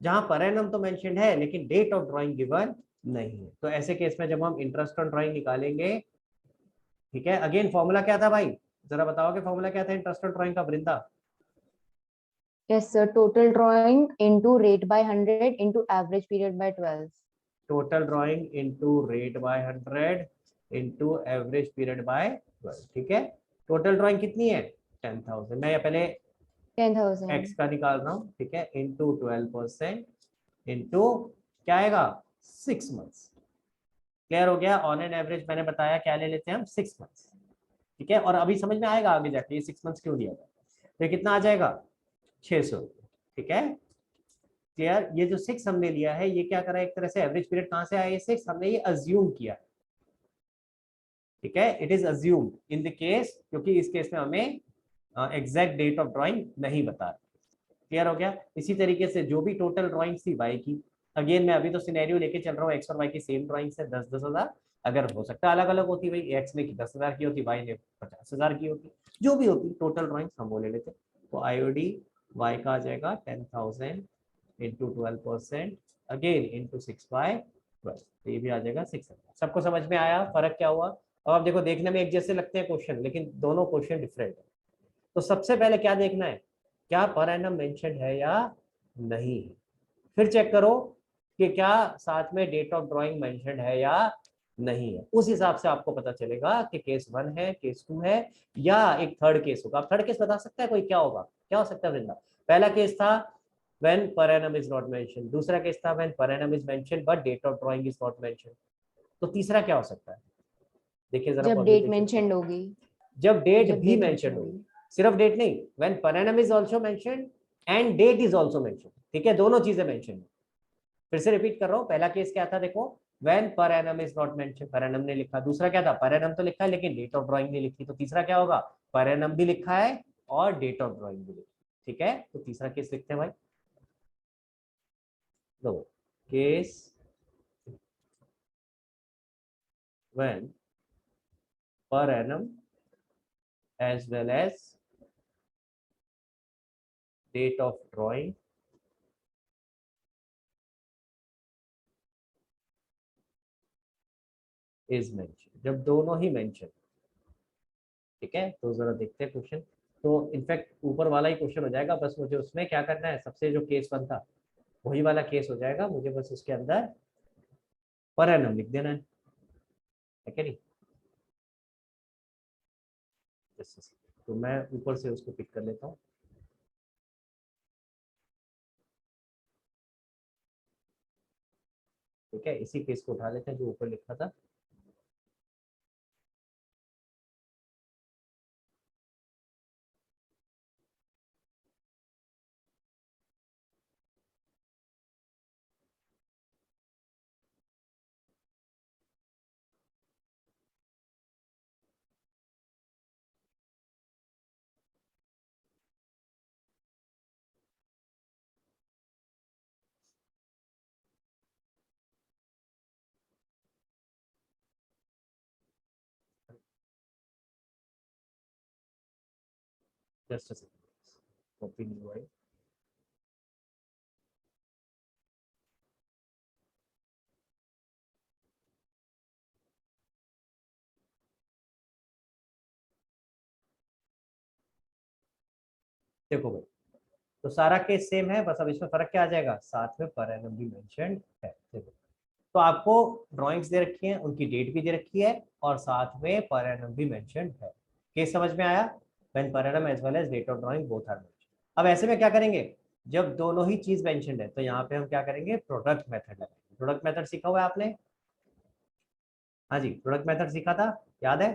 जहां पर एनम तो मेंशन है लेकिन डेट ऑफ ड्राइंग गिवन नहीं है, तो ऐसे केस में जब हम इंटरेस्ट ऑन ड्राइंग निकालेंगे, ठीक है, अगेन फॉर्मूला क्या था भाई? जरा बताओगे फॉर्मूला क्या था इंटरेस्ट ऑन ड्राइंग का वृंदा? Yes, sir. Total drawing into rate by 100 into average period by 12. Total drawing into rate by 100 into average period by 12। ठीक है, टोटल ड्राइंग कितनी है? 10,000। मैं पहले 10,000. एक्स का निकाल रहा हूँ, ठीक है, इनटू 12% इनटू क्या आएगा? 6 मंथ्स। क्लियर हो गया? ऑन एन एवरेज मैंने बताया क्या ले लेते हैं हम? 6 मंथ्स। ठीक है, और अभी समझ में आएगा आगे जाके ये 6 मंथ्स क्यों दिया गया। तो कितना आ जाएगा? 600 रुपये। ठीक है, क्लियर? ये जो 6 हमने लिया है ये क्या करा, एक तरह से एवरेज पीरियड कहां से आया? ये 6 हमने ये अज्यूम किया, ठीक है, it is assumed in the case, क्योंकि इस केस में हमें एग्जैक्ट डेट ऑफ ड्राइंग नहीं बता। क्लियर हो गया? इसी तरीके से जो भी टोटल ड्राइंग्स थी वाई की, अगेन मैं अभी तो सिनेरियो लेके चल रहा हूँ एक्स और वाई की सेम ड्राइंग्स है 10,000, अगर हो सकता है अलग अलग होती, भाई एक्स ने 10,000 की होती, वाई ने 50,000 की होती, जो भी होती टोटल ड्राइंग हम वो ले लेते। तो आईओडी वाई का आ जाएगा 10,000 इंटू 12% अगेन इंटू 6/12, तो ये भी आ जाएगा 600। सबको समझ में आया फर्क क्या हुआ? अब आप देखो देखने में एक जैसे लगते हैं क्वेश्चन, लेकिन दोनों क्वेश्चन डिफरेंट है। तो सबसे पहले क्या देखना है, क्या पर एनम मेंशन है या नहीं है। फिर चेक करो कि क्या साथ में डेट ऑफ ड्राइंग मेंशन है या नहीं है। उस हिसाब से आपको पता चलेगा कि केस 1 है, केस 2 है, या एक थर्ड केस होगा। आप थर्ड केस बता सकता है कोई, क्या होगा, क्या हो सकता है वृंदा? पहला केस था when per annum is not mentioned, दूसरा केस था when per annum is mentioned but date of drawing is not mentioned। तो तीसरा क्या हो सकता है? देखिए जरा जब डेट मेंशन्ड होगी, जब डेट जब भी डेट मेंशन मेंशन होगी, होगी। सिर्फ डेट नहीं, when per annum is also mentioned and date is also mentioned, ठीक है, दोनों चीजें मेंशन है। फिर से रिपीट कर रहा हूँ, पहला केस क्या था देखो, when per annum is not mentioned, per annum ने लिखा। दूसरा क्या था, per annum तो लिखा है लेकिन डेट ऑफ ड्राइंग नहीं लिखी। तो तीसरा क्या होगा, per annum भी लिखा है और डेट ऑफ ड्राइंग भी लिखी। ठीक है, तो तीसरा केस लिखते हैं भाई। लो case when per annum as well as date of drawing is mentioned, जब दोनों ही मेंशन। ठीक है, तो जरा देखते हैं क्वेश्चन। तो इनफैक्ट ऊपर वाला ही क्वेश्चन हो जाएगा, बस मुझे उसमें क्या करना है, सबसे जो केस 1 था वही वाला केस हो जाएगा, मुझे बस उसके अंदर पर एनम लिख देना है क्या नहीं। तो मैं ऊपर से उसको पिक कर लेता हूँ। ठीक है, इसी केस को उठा लेते हैं जो ऊपर लिखा था। जस्ट अ सेकंड, कॉपी नहीं हुआ है। देखो भाई, तो सारा केस सेम है, बस अब इसमें फर्क क्या आ जाएगा, साथ में पर एनम भी मेंशन्ड है। देखो, तो आपको ड्राइंग्स दे रखी हैं, उनकी डेट भी दे रखी है और साथ में पर एनम भी मेंशन्ड है। केस समझ में आया, when per annum as well as date of drawing both are mentioned. अब ऐसे में क्या करेंगे, जब दोनों ही चीज मेंशन्ड है तो यहाँ पे हम क्या करेंगे, प्रोडक्ट मेथड लगाएंगे। प्रोडक्ट मेथड सीखा हुआ है आपने? हाँ जी, प्रोडक्ट मेथड सीखा था, याद है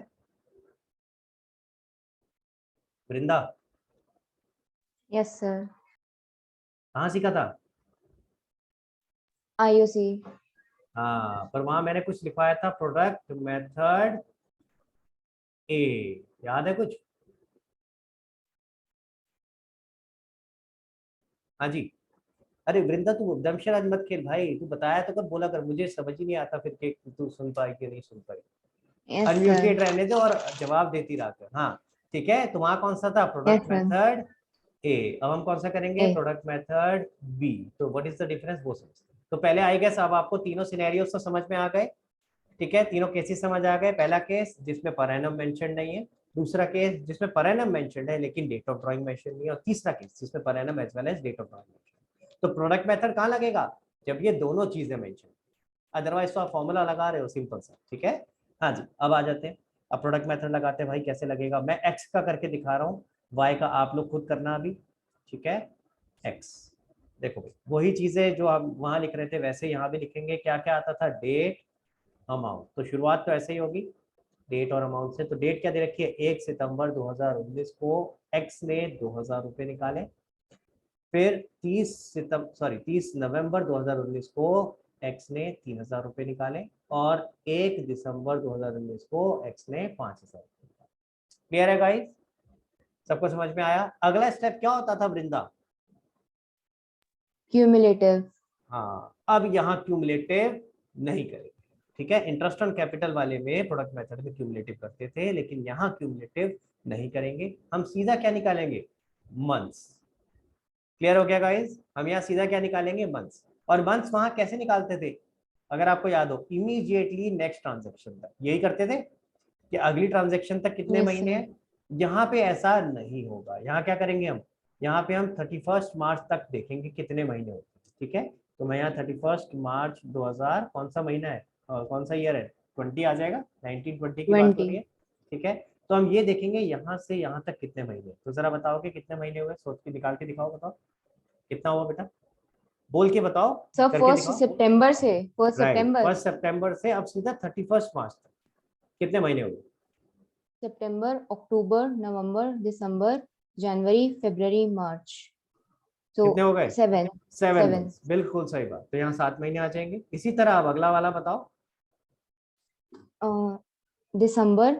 वृंदा? Yes sir. कहाँ सीखा था? आईओसी। हाँ, पर वहां मैंने कुछ लिखवाया था, प्रोडक्ट मेथड ए, याद है कुछ? हाँ जी। अरे वृंदा तू दमशराज मत खेल भाई, तू बताया तो कर, बोला कर, मुझे समझ ही नहीं आता फिर कि तू सुन पाई कि नहीं सुन पाई। Yes unmuted sir. रहने दो और जवाब देती रहा कर। हाँ ठीक है, तो वहां कौन सा था, yes product sir. Method A. अब हम कौन सा करेंगे, ए। Product method B. तो व्हाट इज द डिफरेंस वो समझते हैं। तो पहले आई गेस अब आपको तीनों सिनेरियोस तो समझ में आ गए। ठीक है, तीनों केसेस समझ आ गए। पहला केस जिसमें पर एनम मेंशन नहीं है, दूसरा केस जिसमें पर एनम मेंशन है लेकिन डेट ऑफ ड्राइंग मेंशन नहीं है, और तीसरा केस जिसमें per annum as well as date of drawing mention. तो प्रोडक्ट मेथड कहाँ लगेगा, जब ये दोनों चीजें मेंशन, अदरवाइज तो आप फॉर्मूला लगा रहे हो सिंपल सा। ठीक है, हाँ जी, अब आ जाते हैं। अब प्रोडक्ट मेथड लगाते हैं भाई, कैसे लगेगा, मैं एक्स का करके दिखा रहा हूँ, वाई का आप लोग खुद करना अभी। ठीक है, एक्स देखो भाई, वही चीजें जो हम वहां लिख रहे थे वैसे यहाँ भी लिखेंगे। क्या क्या आता था, डेट अमाउंट, तो शुरुआत तो ऐसे ही होगी डेट और अमाउंट से। तो डेट क्या दे रखी है, 1 सितंबर 2019 को एक्स ने 2,000 रुपये निकाले। फिर 30 नवंबर 2019 को एक्स ने 3,000 रुपये निकाले, और 1 दिसंबर 2019 को एक्स ने 5,000 रुपये निकाले। क्लियर है गाइस, सबको समझ में आया? अगला स्टेप क्या होता था वृंदा? क्यूमुलेटिव। हाँ, अब यहाँ क्यूमुलेटिव नहीं करेंगे। ठीक है, इंटरेस्ट ऑन कैपिटल वाले में प्रोडक्ट मेथड में क्यूमुलेटिव करते थे, लेकिन यहाँ क्यूमुलेटिव नहीं करेंगे, हम सीधा क्या निकालेंगे, मंथ्स। क्लियर हो गया गाइस, हम यहाँ सीधा क्या निकालेंगे, मंथ्स। और मंथ्स वहां कैसे निकालते थे, अगर आपको याद हो, इमीडिएटली नेक्स्ट ट्रांजेक्शन तक, यही करते थे कि अगली ट्रांजेक्शन तक कितने Yes, महीने sir. हैं। यहाँ पे ऐसा नहीं होगा, यहाँ क्या करेंगे हम, यहाँ पे हम 31 मार्च तक देखेंगे कितने महीने होते हैं। ठीक है, तो मैं यहाँ 31 मार्च 2000 कौन सा महीना है, कौन सा ईयर है, 20 आ जाएगा, 1920 की बात हो रही है। ठीक है, तो हम ये देखेंगे यहाँ से यहाँ तक कितने महीने, तो जरा बताओ कि कितने महीने हुए, सोच के निकाल के दिखाओ, बताओ कितना हुआ बेटा, बोल के बताओ, सर करके 1 दिखाओ। सितंबर से 1 राइट, सितंबर 1 सितंबर से अब सीधा 31 मार्च तक कितने महीने हुए, सितंबर, अक्टूबर, नवंबर, दिसंबर, जनवरी, फरवरी, मार्च, तो कितने हो गए, 7 7 7 मंथ्स, बिल्कुल सही बात। तो यहाँ 7 महीने आ जाएंगे। इसी तरह अब अगला वाला बताओ, दिसंबर,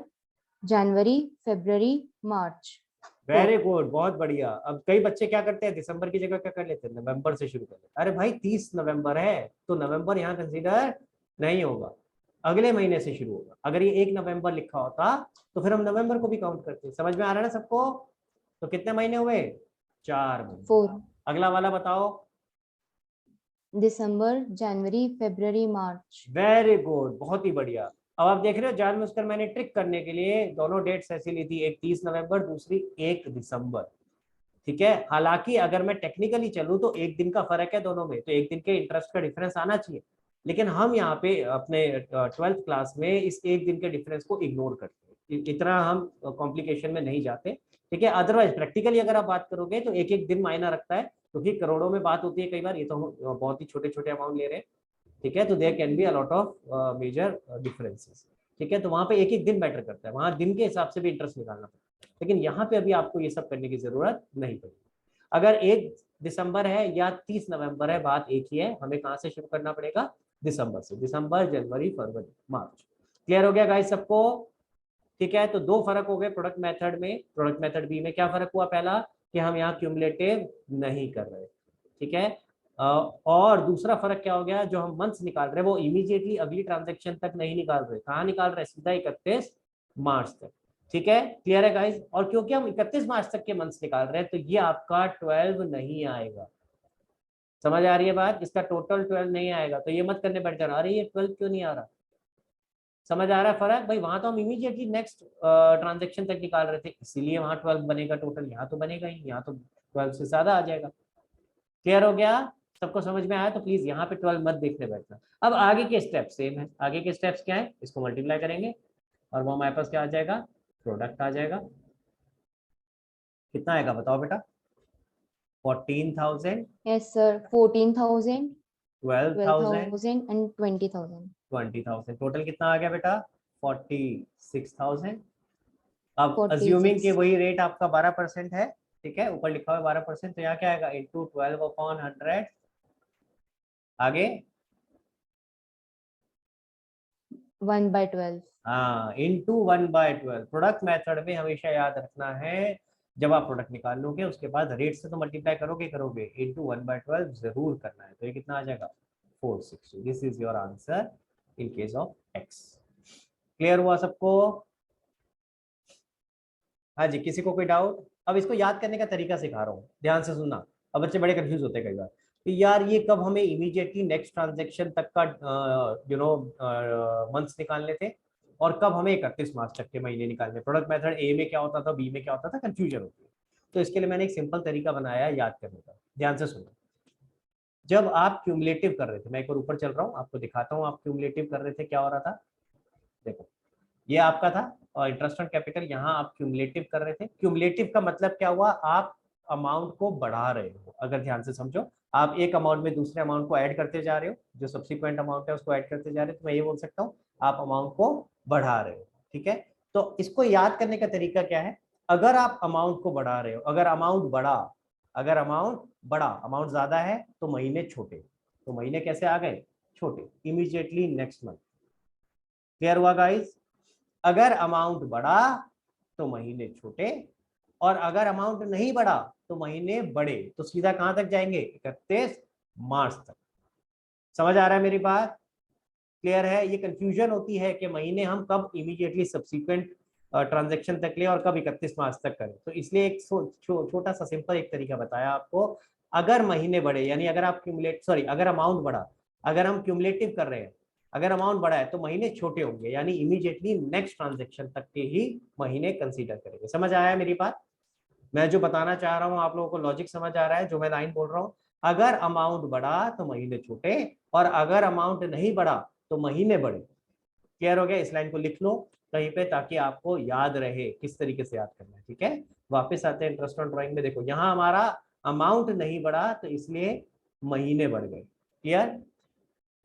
जनवरी, फरवरी, मार्च। वेरी गुड, बहुत बढ़िया। अब कई बच्चे क्या करते हैं, दिसंबर की जगह क्या कर लेते हैं, नवंबर से शुरू कर लेते हैं। अरे भाई 30 नवंबर है, तो नवंबर यहाँ कंसीडर नहीं होगा, अगले महीने से शुरू होगा। अगर ये 1 नवंबर लिखा होता तो फिर हम नवंबर को भी काउंट करते हैं। समझ में आ रहा है ना सबको, तो कितने महीने हुए, 4 महीने। 4 अगला वाला बताओ, दिसंबर, जनवरी, फरवरी, मार्च। वेरी गुड, बहुत ही बढ़िया। अब आप देख रहे हो जानबूझकर मैंने ट्रिक करने के लिए दोनों डेट्स ऐसी ली थी, एक 30 नवंबर, दूसरी 1 दिसंबर। ठीक है, हालांकि अगर मैं टेक्निकली चलूं तो 1 दिन का फर्क है दोनों में, तो 1 दिन के इंटरेस्ट का डिफरेंस आना चाहिए, लेकिन हम यहाँ पे अपने 12th क्लास में इस 1 दिन के डिफरेंस को इग्नोर करते हैं, इतना हम कॉम्प्लिकेशन में नहीं जाते। ठीक है, अदरवाइज प्रैक्टिकली अगर आप बात करोगे तो एक एक दिन मायना रखता है, क्योंकि करोड़ों में बात होती है कई बार, ये तो हम बहुत ही छोटे छोटे अमाउंट ले रहे हैं। ठीक है, तो there can be a lot of major differences. ठीक है, तो वहां पे एक एक दिन मैटर करता है, वहां दिन के हिसाब से भी इंटरेस्ट निकालना पड़ता है, लेकिन यहाँ पे अभी आपको ये सब करने की जरूरत नहीं पड़ेगी। अगर 1 दिसंबर है या 30 नवंबर है, बात एक ही है, हमें कहाँ से शुरू करना पड़ेगा, दिसंबर से। दिसंबर, जनवरी, फरवरी, मार्च। क्लियर हो गया गाइस सबको। ठीक है, तो 2 फर्क हो गए प्रोडक्ट मेथड में। प्रोडक्ट मेथड बी में क्या फर्क हुआ, पहला कि हम यहाँ क्यूमुलेटिव नहीं कर रहे। ठीक है, और दूसरा फर्क क्या हो गया, जो हम मंथ्स निकाल रहे हैं वो इमीडिएटली अगली ट्रांजेक्शन तक नहीं निकाल रहे, कहाँ निकाल रहे, सीधा 31 मार्च तक। ठीक है, क्लियर है गाइस। और क्योंकि हम 31 मार्च तक के मंथ्स निकाल रहे हैं, तो ये आपका 12 नहीं आएगा। समझ आ रही है बात, इसका टोटल 12 नहीं आएगा, तो ये मत करने बैठ जाना, अरे ये 12 क्यों नहीं आ रहा। समझ आ रहा है फर्क भाई, वहां तो हम इमीडिएटली नेक्स्ट ट्रांजेक्शन तक निकाल रहे थे, इसीलिए वहां 12 बनेगा टोटल, यहाँ तो बनेगा ही, यहाँ तो 12 से ज्यादा आ जाएगा। क्लियर हो गया, सबको समझ में आया, तो प्लीज यहाँ पे 12 मत देखने बैठना। अब आगे के स्टेप सेम है, आगे के स्टेप्स क्या है, इसको मल्टीप्लाई करेंगे और वो हमारे पास क्या आ जाएगा, प्रोडक्ट आ जाएगा। कितना आएगा बताओ बेटा, 14,000, यस सर, 14,000, 12,000, 12,000 and 20,000। 20,000, टोटल कितना आ गया बेटा, 46,000। अब 46। अज्यूमिंग कि वही रेट आपका 12% है, ठीक है, ऊपर लिखा हुआ 12%, तो यहाँ क्या आएगा, इंटू 12/100। आगे 1/12। हाँ, इंटू 1/12। प्रोडक्ट मेथड में हमेशा याद रखना है, जब आप प्रोडक्ट निकालोगे उसके बाद रेट से तो मल्टीप्लाई करोगे, इंटू 1/12 जरूर करना है। तो ये कितना आ जाएगा, 460। This is your answer in case of x. Clear हुआ सबको, हाँ जी, किसी को कोई डाउट। अब इसको याद करने का तरीका सिखा रहा हूँ, ध्यान से सुनना। अब बच्चे बड़े कंफ्यूज होते हैं कई बार कि यार ये कब हमें इमीडिएटली नेक्स्ट ट्रांजेक्शन तक का मंथ्स निकालने थे, और कब हमें 31 मार्च तक के महीने निकालने। प्रोडक्ट मेथड ए में क्या होता था, बी में क्या होता था, कंफ्यूजन होती है। तो इसके लिए मैंने एक सिंपल तरीका बनाया है याद करने का, ध्यान से सुनो। जब आप क्यूमुलेटिव कर रहे थे, मैं एक बार ऊपर चल रहा हूँ आपको दिखाता हूँ, आप क्यूमुलेटिव कर रहे थे क्या हो रहा था, देखो ये आपका था, और इंटरेस्ट ऑन कैपिटल यहाँ आप क्यूमुलेटिव कर रहे थे। क्यूमुलेटिव का मतलब क्या हुआ, आप अमाउंट को बढ़ा रहे हो। अगर ध्यान से समझो, आप एक अमाउंट में दूसरे अमाउंट को ऐड करते जा रहे हो, जो सब्सिक्वेंट अमाउंट है उसको ऐड करते जा रहे हो, तो मैं ये बोल सकता हूँ आप अमाउंट को बढ़ा रहे हो। ठीक है, तो इसको याद करने का तरीका क्या है, अगर आप अमाउंट को बढ़ा रहे हो, अगर अमाउंट बड़ा, अमाउंट ज्यादा है तो महीने छोटे, तो महीने कैसे आ गए, छोटे, इमीडिएटली नेक्स्ट मंथ। क्लियर हुआ गाइस। अगर अमाउंट बढ़ा तो महीने छोटे, और अगर अमाउंट नहीं बढ़ा तो महीने बड़े, तो सीधा कहां तक जाएंगे, 31 मार्च तक। समझ आ रहा है मेरी बात, क्लियर है? ये कंफ्यूजन होती है कि महीने हम कब इमीडिएटली सब्सिक्वेंट ट्रांजैक्शन तक ले और कब 31 मार्च तक करें। तो इसलिए एक छोटा सा सिंपल एक तरीका बताया आपको। अगर महीने बढ़े यानी अगर आप अगर अमाउंट बढ़ा, अगर हम क्यूमुलेटिव कर रहे हैं, अगर अमाउंट बढ़ा है तो महीने छोटे होंगे, यानी इमीडिएटली नेक्स्ट ट्रांजैक्शन तक के ही महीने कंसीडर करेंगे। समझ आया मेरी बात? मैं जो बताना चाह रहा हूँ आप लोगों को लॉजिक समझ आ रहा है? जो मैं लाइन बोल रहा हूँ, अगर अमाउंट बढ़ा तो महीने छोटे और अगर अमाउंट नहीं बढ़ा तो महीने बढ़े। क्लियर हो गया? इस लाइन को लिख लो कहीं पे ताकि आपको याद रहे किस तरीके से याद करना है। ठीक है, वापस आते हैं इंटरेस्ट ऑन ड्राइंग में। देखो यहाँ हमारा अमाउंट नहीं बढ़ा तो इसलिए महीने बढ़ गए। क्लियर?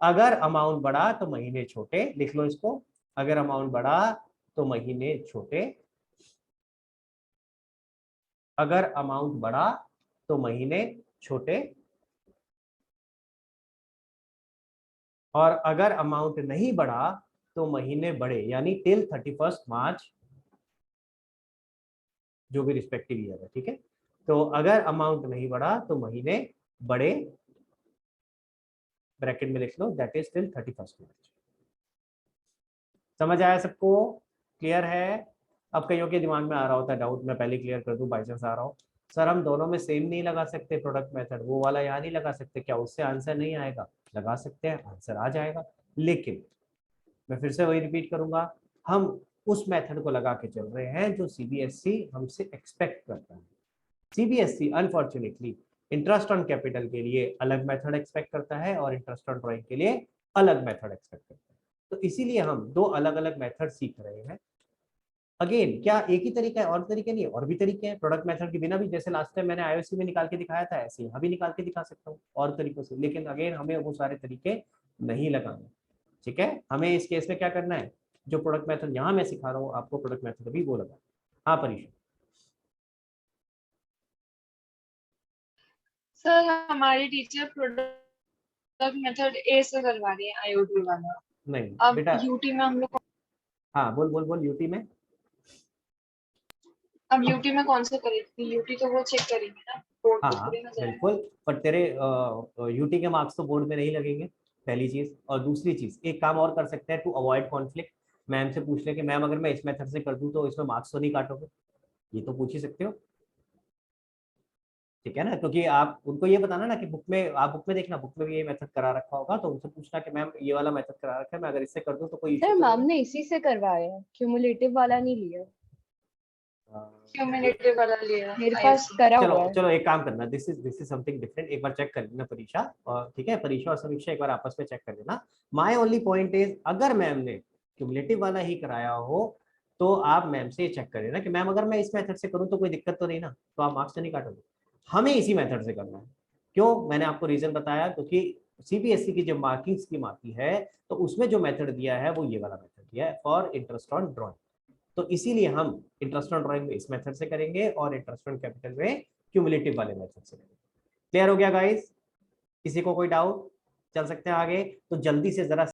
अगर अमाउंट बढ़ा तो महीने छोटे, लिख लो इसको। अगर अमाउंट बढ़ा तो महीने छोटे, अगर अमाउंट बढ़ा तो महीने छोटे, और अगर अमाउंट नहीं बढ़ा तो महीने बढ़े, यानी टिल 31 मार्च जो भी रिस्पेक्टिव ईयर है। ठीक है, तो अगर अमाउंट नहीं बढ़ा तो महीने बढ़े, ब्रैकेट में लिख लो, दैट इज टिल 31 मार्च। समझ आया सबको? क्लियर है? अब कईयों के दिमाग में आ रहा होता है डाउट, मैं पहले क्लियर कर दूं, बाई चांस आ रहा हो, सर हम दोनों में सेम नहीं लगा सकते प्रोडक्ट मेथड, वो वाला यहाँ नहीं लगा सकते, क्या उससे आंसर नहीं आएगा? लगा सकते हैं, आंसर आ जाएगा। लेकिन मैं फिर से वही रिपीट करूंगा, हम उस मेथड को लगा के चल रहे हैं जो सीबीएसई हमसे एक्सपेक्ट करता है। CBSE unfortunately interest on capital के लिए अलग मेथड एक्सपेक्ट करता है और इंटरेस्ट ऑन ड्राइंग के लिए अलग मेथड एक्सपेक्ट करता है। तो इसीलिए हम दो अलग अलग मेथड सीख रहे हैं। अगेन क्या एक ही तरीका है? और तरीके नहीं, और भी तरीके हैं प्रोडक्ट मेथड के बिना भी। जैसे लास्ट टाइम मैंने आईओसी में निकाल के दिखाया था, ऐसे यहाँ भी निकाल के दिखा सकता हूँ और तरीकों से, लेकिन अगेन हमें वो सारे तरीके नहीं लगाने। ठीक है, हमें इस केस में क्या करना है, जो प्रोडक्ट मेथड यहाँ मैं सिखा रहा हूँ आपको, प्रोडक्ट मेथड भी वो लगा। हाँ परीक्षा? सर हमारी टीचर प्रोडक्ट मेथड ए से करवा रही है आईओडी वाला। नहीं अब बेटा, यूटी में हम लोग हाँ बोल बोल बोल, यूटी में अब यूटी में कौन सा करेंगे? यूटी तो वो चेक करेंगे ना, बोर्ड तो हाँ थोड़ी ना जाएगा। बिल्कुल, पर तेरे यूटी के मार्क्स तो बोर्ड में नहीं लगेंगे, पहली चीज। और दूसरी चीज, एक काम और कर सकते हैं टू अवॉइड कॉन्फ्लिक्ट, मैम से पूछ ले कि मैम अगर मैं इस मेथड से कर दूं तो इसमें मार्क्स तो नहीं काटोगे? ये तो पूछ ही सकते हो। ठीक है ना, क्योंकि आप उनको ये बताना ना कि बुक में, आप बुक में देखना, बुक में भी ये मेथड करा रखा होगा, तो उनसे पूछना कि मैम ये वाला मेथड करा रखा है, मैं अगर इससे कर दूं तो कोई इशू सर तो मैम नहीं? ने इसी से करवाया है, क्यूमुलेटिव वाला नहीं लिया, क्यूमुलेटिव वाला लिया मेरे IOC। पास करा हुआ चलो है। चलो एक काम करना, दिस इज समथिंग डिफरेंट, एक बार चेक कर लेना परीक्षा, और ठीक है परीक्षा और समीक्षा एक बार आपस में चेक कर लेना। माय ओनली पॉइंट इज, अगर मैम ने क्यूमुलेटिव वाला ही कराया हो तो आप मैम से चेक कर लेना कि मैम अगर मैं इस मेथड से करूँ तो कोई दिक्कत तो नहीं ना, तो आप मार्क्स तो नहीं काटोगे? हमें इसी मेथड से करना है। क्यों? मैंने आपको रीजन बताया, क्योंकि सीबीएसई की जब मार्किंग स्कीम आती है तो उसमें जो मेथड दिया है वो ये वाला मेथड दिया है फॉर इंटरेस्ट ऑन ड्रॉइंग। तो इसीलिए हम इंटरेस्ट ऑन ड्राइंग में इस मेथड से करेंगे और इंटरेस्ट ऑन कैपिटल में क्यूमुलेटिव वाले मेथड से करेंगे। क्लियर हो गया गाइस? किसी को कोई डाउट? चल सकते हैं आगे? तो जल्दी से जरा